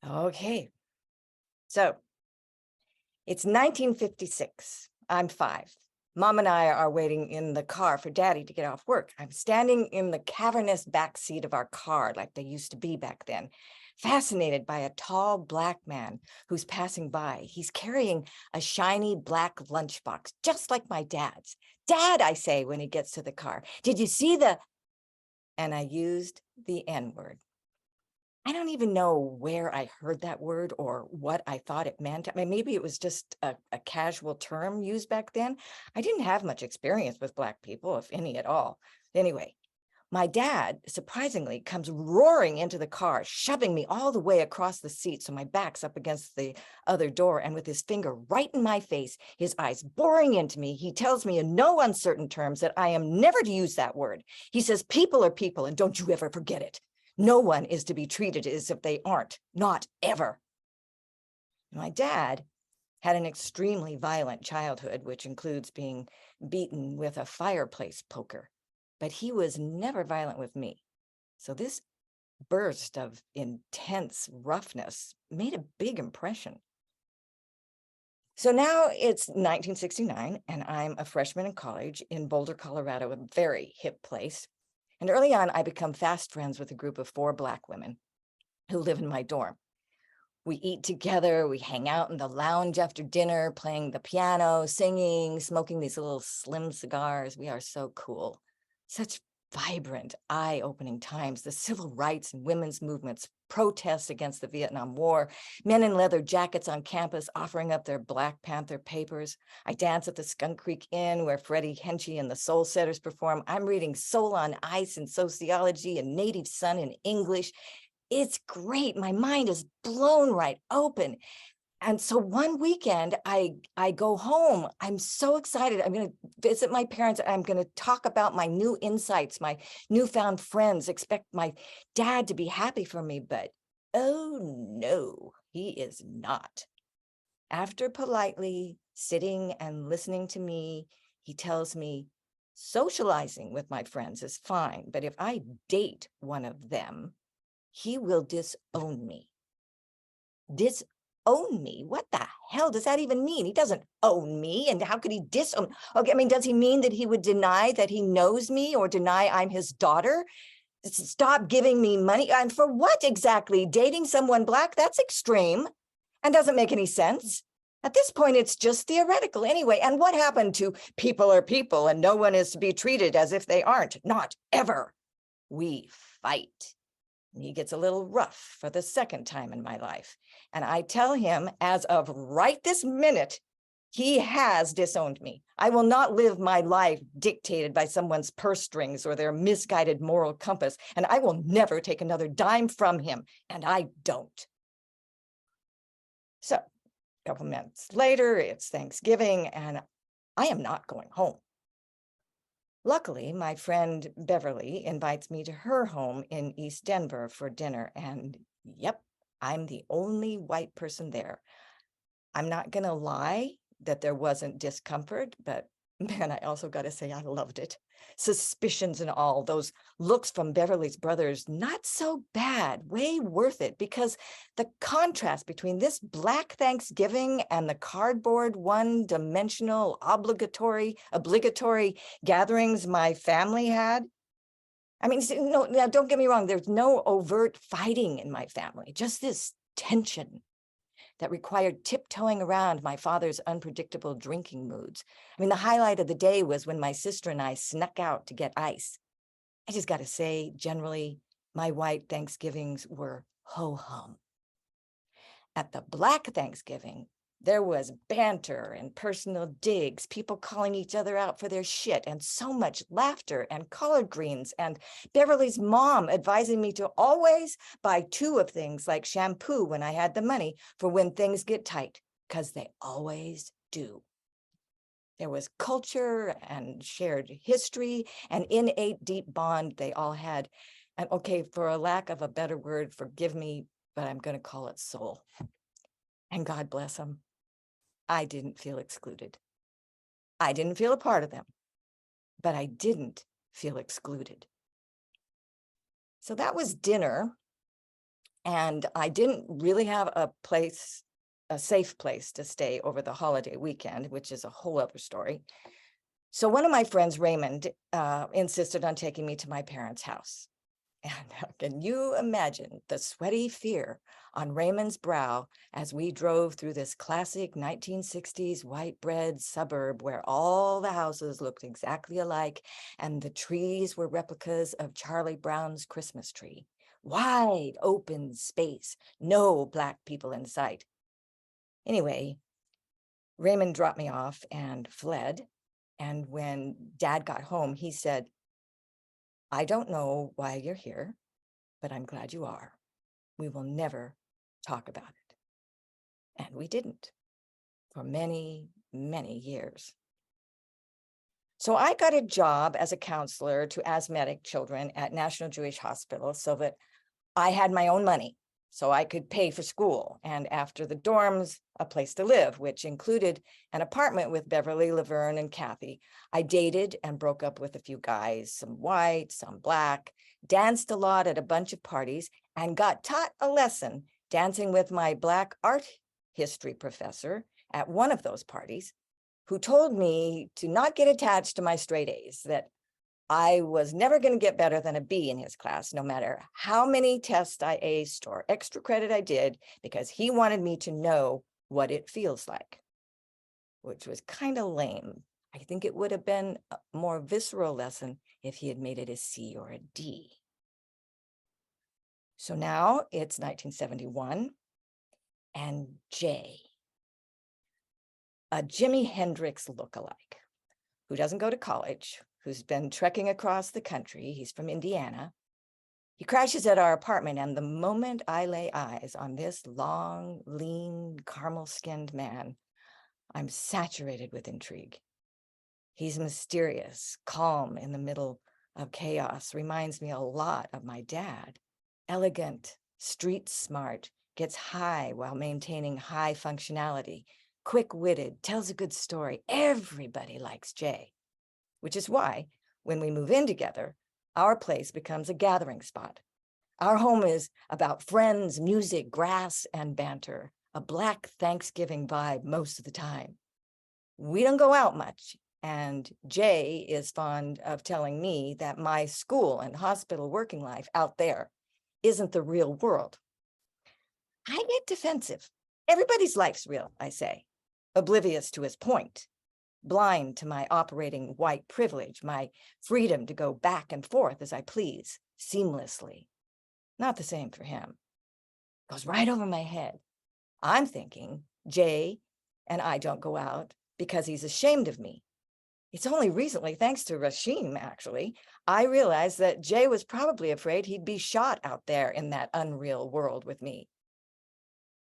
Okay, so it's 1956. I'm 5. Mom and I are waiting in the car for Daddy to get off work. I'm standing in the cavernous back seat of our car, like they used to be back then, fascinated by a tall black man who's passing by. He's carrying a shiny black lunchbox, just like my dad's. Dad, I say when he gets to the car, did you see the... And I used the N-word. I don't even know where I heard that word or what I thought it meant. I mean, maybe it was just a casual term used back then. I didn't have much experience with Black people, if any at all. Anyway, my dad, surprisingly, comes roaring into the car, shoving me all the way across the seat so my back's up against the other door, and with his finger right in my face, his eyes boring into me, he tells me in no uncertain terms that I am never to use that word. He says, people are people, and don't you ever forget it. No one is to be treated as if they aren't, not ever. My dad had an extremely violent childhood, which includes being beaten with a fireplace poker, but he was never violent with me. So this burst of intense roughness made a big impression. So now it's 1969, and I'm a freshman in college in Boulder, Colorado, a very hip place. And early on, I become fast friends with a group of 4 Black women who live in my dorm. We eat together, we hang out in the lounge after dinner, playing the piano, singing, smoking these little slim cigars. We are so cool. Such vibrant, eye-opening times. The civil rights and women's movements, protests against the Vietnam War, men in leather jackets on campus offering up their Black Panther papers. I dance at the Skunk Creek Inn where Freddie Henchy and the Soul Setters perform. I'm reading Soul on Ice in sociology and Native Son in English. It's great. My mind is blown right open. And so one weekend, I go home. I'm so excited. I'm going to visit my parents. I'm going to talk about my new insights, my newfound friends, expect my dad to be happy for me. But oh no, he is not. After politely sitting and listening to me, he tells me, socializing with my friends is fine, but if I date one of them, he will disown me. Disown me? What the hell does that even mean? He doesn't own me, and how could he disown? Okay, I mean, does he mean that he would deny that he knows me or deny I'm his daughter? Stop giving me money? And for what exactly? Dating someone Black? That's extreme and doesn't make any sense. At this point, it's just theoretical anyway. And what happened to people are people and no one is to be treated as if they aren't? Not ever. We fight. He gets a little rough for the second time in my life. And I tell him, as of right this minute, he has disowned me. I will not live my life dictated by someone's purse strings or their misguided moral compass, and I will never take another dime from him, and I don't. So, a couple minutes later, it's Thanksgiving, and I am not going home. Luckily, my friend Beverly invites me to her home in East Denver for dinner, and yep, I'm the only white person there. I'm not gonna lie that there wasn't discomfort, but man, I also gotta say I loved it. Suspicions and all, those looks from Beverly's brothers, not so bad, way worth it, because the contrast between this Black Thanksgiving and the cardboard, one-dimensional, obligatory gatherings my family had. I mean, no, now don't get me wrong, there's no overt fighting in my family, just this tension that required tiptoeing around my father's unpredictable drinking moods. I mean, the highlight of the day was when my sister and I snuck out to get ice. I just got to say, generally, my white Thanksgivings were ho-hum. At the Black Thanksgiving, there was banter and personal digs, people calling each other out for their shit, and so much laughter and collard greens, and Beverly's mom advising me to always buy 2 of things like shampoo when I had the money for when things get tight, because they always do. There was culture and shared history, an innate deep bond they all had. And okay, for a lack of a better word, forgive me, but I'm going to call it soul. And God bless them. I didn't feel excluded. I didn't feel a part of them, but I didn't feel excluded. So that was dinner. And I didn't really have a safe place to stay over the holiday weekend, which is a whole other story. So one of my friends, Raymond, insisted on taking me to my parents' house. And can you imagine the sweaty fear on Raymond's brow as we drove through this classic 1960s white bread suburb where all the houses looked exactly alike and the trees were replicas of Charlie Brown's Christmas tree? Wide open space, no Black people in sight. Anyway, Raymond dropped me off and fled. And when Dad got home, he said, "I don't know why you're here, but I'm glad you are. We will never talk about it." And we didn't for many, many years. So I got a job as a counselor to asthmatic children at National Jewish Hospital so that I had my own money, so I could pay for school, and after the dorms, a place to live, which included an apartment with Beverly, Laverne, and Kathy. I dated and broke up with a few guys, some white, some Black, danced a lot at a bunch of parties, and got taught a lesson dancing with my Black art history professor at one of those parties, who told me to not get attached to my straight A's, that I was never going to get better than a B in his class, no matter how many tests I aced or extra credit I did, because he wanted me to know what it feels like, which was kind of lame. I think it would have been a more visceral lesson if he had made it a C or a D. So now it's 1971, and Jay, a Jimi Hendrix lookalike, who doesn't go to college, who's been trekking across the country. He's from Indiana. He crashes at our apartment, and the moment I lay eyes on this long, lean, caramel-skinned man, I'm saturated with intrigue. He's mysterious, calm in the middle of chaos, reminds me a lot of my dad. Elegant, street smart, gets high while maintaining high functionality, quick-witted, tells a good story. Everybody likes Jay, which is why when we move in together, our place becomes a gathering spot. Our home is about friends, music, grass, and banter, a Black Thanksgiving vibe most of the time. We don't go out much, and Jay is fond of telling me that my school and hospital working life out there isn't the real world. I get defensive. Everybody's life's real, I say, oblivious to his point, blind to my operating white privilege, my freedom to go back and forth as I please, seamlessly. Not the same for him. Goes right over my head. I'm thinking Jay and I don't go out because he's ashamed of me. It's only recently, thanks to Rashim, actually, I realized that Jay was probably afraid he'd be shot out there in that unreal world with me.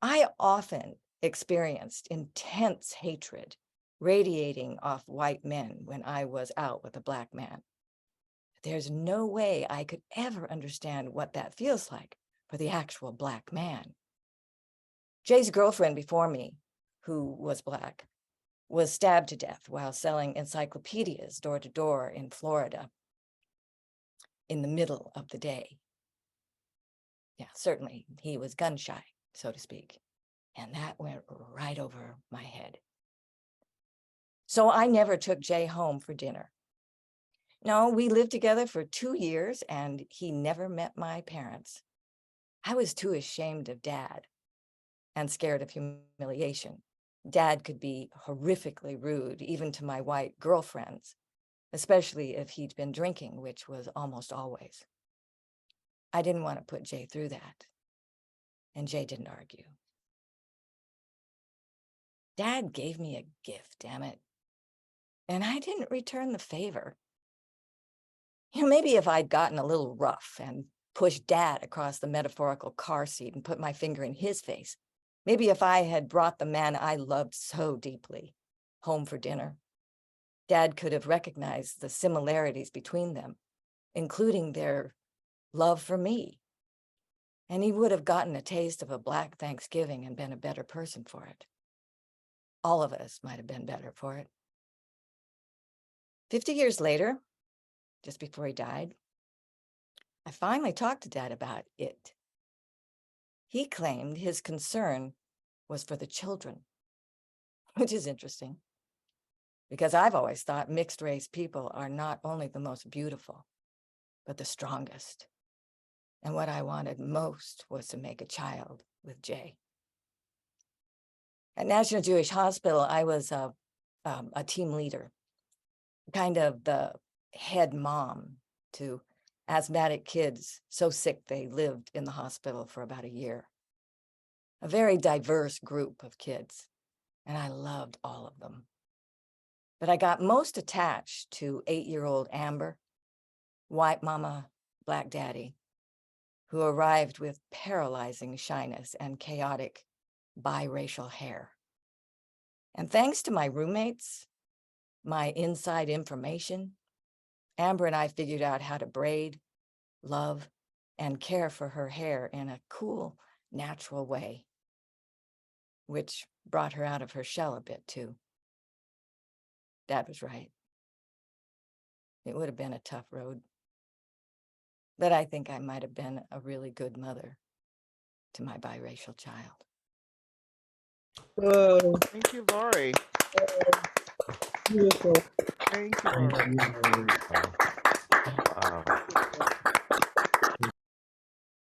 I often experienced intense hatred radiating off white men when I was out with a Black man. There's no way I could ever understand what that feels like for the actual Black man. Jay's girlfriend before me, who was Black, was stabbed to death while selling encyclopedias door to door in Florida in the middle of the day. Yeah, certainly he was gun shy, so to speak. And that went right over my head. So I never took Jay home for dinner. No, we lived together for 2 years and he never met my parents. I was too ashamed of Dad and scared of humiliation. Dad could be horrifically rude, even to my white girlfriends, especially if he'd been drinking, which was almost always. I didn't want to put Jay through that, and Jay didn't argue. Dad gave me a gift, damn it, and I didn't return the favor. Maybe if I'd gotten a little rough and pushed Dad across the metaphorical car seat and put my finger in his face, maybe if I had brought the man I loved so deeply home for dinner, Dad could have recognized the similarities between them, including their love for me. And he would have gotten a taste of a Black Thanksgiving and been a better person for it. All of us might have been better for it. 50 years later, just before he died, I finally talked to Dad about it. he claimed his concern was for the children, which is interesting because I've always thought mixed race people are not only the most beautiful, but the strongest. And what I wanted most was to make a child with Jay. At National Jewish Hospital, I was a team leader, kind of the head mom to asthmatic kids so sick they lived in the hospital for about a year. A very diverse group of kids, and I loved all of them. But I got most attached to 8-year-old Amber, white mama, black daddy, who arrived with paralyzing shyness and chaotic biracial hair. And thanks to my roommates, my inside information, Amber and I figured out how to braid, love, and care for her hair in a cool, natural way, which brought her out of her shell a bit too. Dad was right. It would have been a tough road, but I think I might have been a really good mother to my biracial child. Whoa. Thank you, Laurie. Beautiful. Thank you, Laurie.